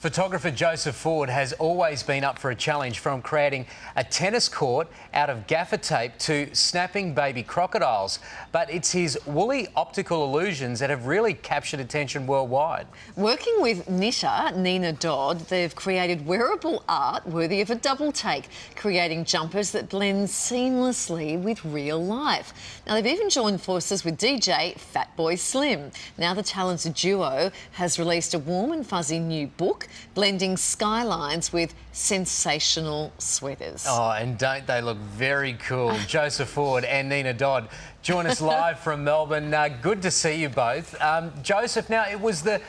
Photographer Joseph Ford has always been up for a challenge, from creating a tennis court out of gaffer tape to snapping baby crocodiles. But it's his woolly optical illusions that have really captured attention worldwide. Working with knitter Nina Dodd, they've created wearable art worthy of a double take, creating jumpers that blend seamlessly with real life. Now, they've even joined forces with DJ Fatboy Slim. Now the talented duo has released a warm and fuzzy new book, blending skylines with sensational sweaters. Oh, and don't they look very cool? Joseph Ford and Nina Dodd join us live from Melbourne. Good to see you both. Joseph, now it was the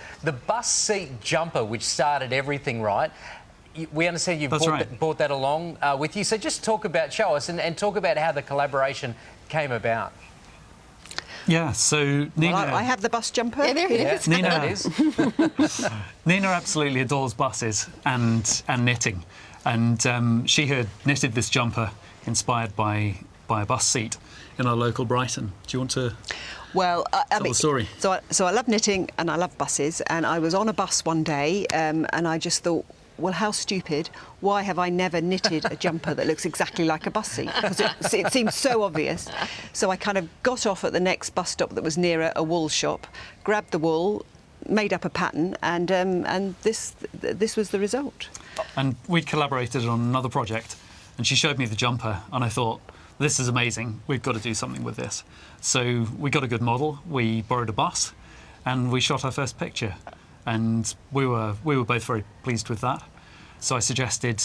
bus seat jumper which started everything, right? We understand you've brought that along with you. So just show us and talk about how the collaboration came about. Yeah, so Nina... Well, I have the bus jumper. Yeah, there it is. Nina absolutely adores buses and knitting. And she had knitted this jumper inspired by a bus seat in our local Brighton. Do you want to tell the story? So I love knitting and I love buses. And I was on a bus one day and I just thought, well, how stupid. Why have I never knitted a jumper that looks exactly like a bus seat? Because it seems so obvious. So I kind of got off at the next bus stop that was near a wool shop, grabbed the wool, made up a pattern, and this was the result. And we collaborated on another project, and she showed me the jumper, and I thought, this is amazing. We've got to do something with this. So we got a good model, we borrowed a bus, and we shot our first picture. And we were both very pleased with that. So I suggested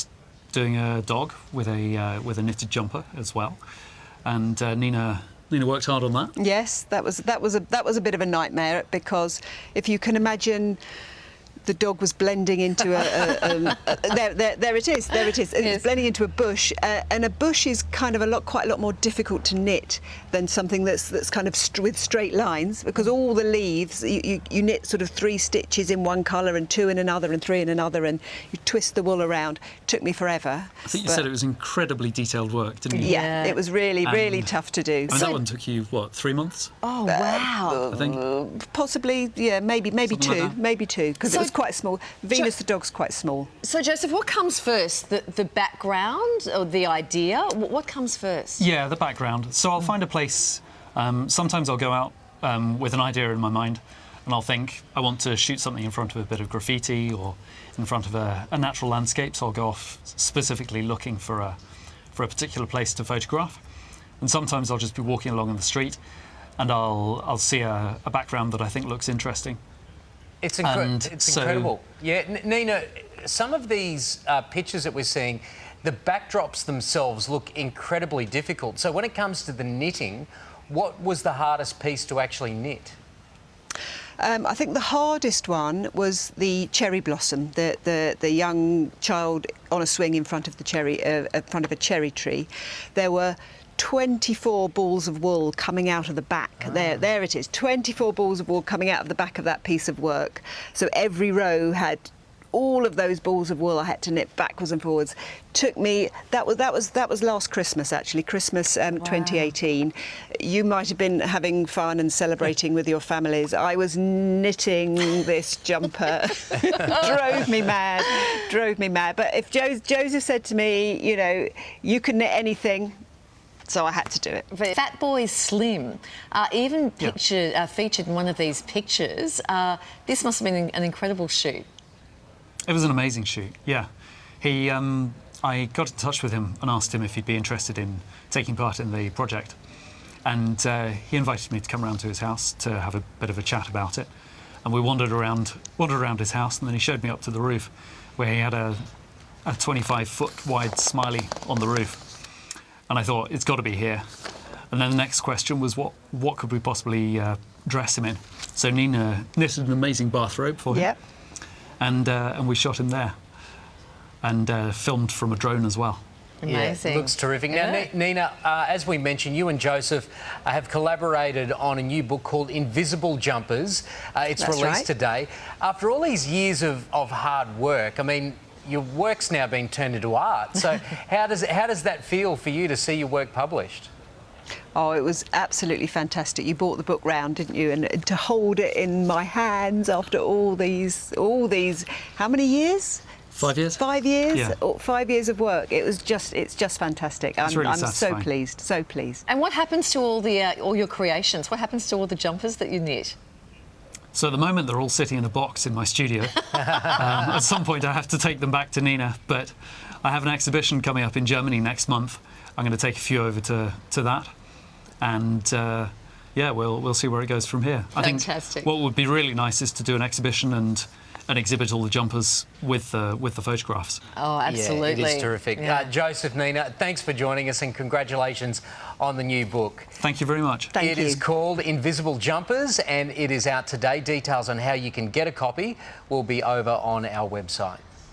doing a dog with a knitted jumper as well. And Nina worked hard on that. Yes, that was a bit of a nightmare, because if you can imagine, the dog was blending into there it is. It's blending into a bush, and a bush is kind of quite a lot more difficult to knit than something that's kind of with straight lines, because all the leaves you knit sort of 3 stitches in one colour and 2 in another and 3 in another, and you twist the wool around. It took me forever. I think you said it was incredibly detailed work, didn't you? Yeah, it was really tough to do. And that one took you, what, 3 months? Oh, wow. I think. Possibly, yeah, maybe two, because it was quite small. Venus the dog's quite small. So, Joseph, what comes first? The background or the idea? What comes first? Yeah, the background. So I'll find a place. Sometimes I'll go out with an idea in my mind, and I'll think I want to shoot something in front of a bit of graffiti or in front of a natural landscape. So I'll go off specifically looking for a particular place to photograph. And sometimes I'll just be walking along in the street, and I'll see a background that I think looks interesting. It's incredible. Yeah, Nina, some of these pictures that we're seeing, the backdrops themselves look incredibly difficult. So when it comes to the knitting, what was the hardest piece to actually knit? I think the hardest one was the cherry blossom, the young child on a swing in front of a cherry tree. There were 24 balls of wool coming out of the back. There it is, 24 balls of wool coming out of the back of that piece of work. So every row had all of those balls of wool I had to knit backwards and forwards. Took me, that was last Christmas, actually, Christmas 2018. You might have been having fun and celebrating with your families. I was knitting this jumper. Drove me mad. But if Joseph said to me, you know, you can knit anything, so I had to do it. Fatboy Slim, even featured in one of these pictures. This must have been an incredible shoot. It was an amazing shoot, yeah. I got in touch with him and asked him if he'd be interested in taking part in the project. And he invited me to come around to his house to have a bit of a chat about it. And we wandered around his house, and then he showed me up to the roof, where he had a 25-foot wide smiley on the roof. And I thought, it's got to be here. And then the next question was, what could we possibly dress him in? So Nina knitted an amazing bathrobe for him. Yep. And we shot him there. And filmed from a drone as well. Amazing. Yeah, looks terrific. Yeah. Now, Nina, as we mentioned, you and Joseph have collaborated on a new book called Invisible Jumpers. It's released today. After all these years of hard work, I mean, your work's now been turned into art. So how does that feel for you to see your work published? Oh, it was absolutely fantastic. You brought the book round, didn't you? And to hold it in my hands after all these, how many years? 5 years. 5 years. Yeah. 5 years of work. It's just fantastic. It's really I'm so satisfying. pleased. So pleased. And what happens to all your creations? What happens to all the jumpers that you knit? So at the moment, they're all sitting in a box in my studio. At some point, I have to take them back to Nina, but I have an exhibition coming up in Germany next month. I'm going to take a few over to that, and yeah, we'll see where it goes from here. Fantastic. I think what would be really nice is to do an exhibition and exhibit all the jumpers with the photographs. Oh, absolutely. Yeah, it is terrific. Yeah. Joseph, Nina, thanks for joining us and congratulations on the new book. Thank you very much. Thank It you. is called Invisible Jumpers and it is out today. Details on how you can get a copy will be over on our website.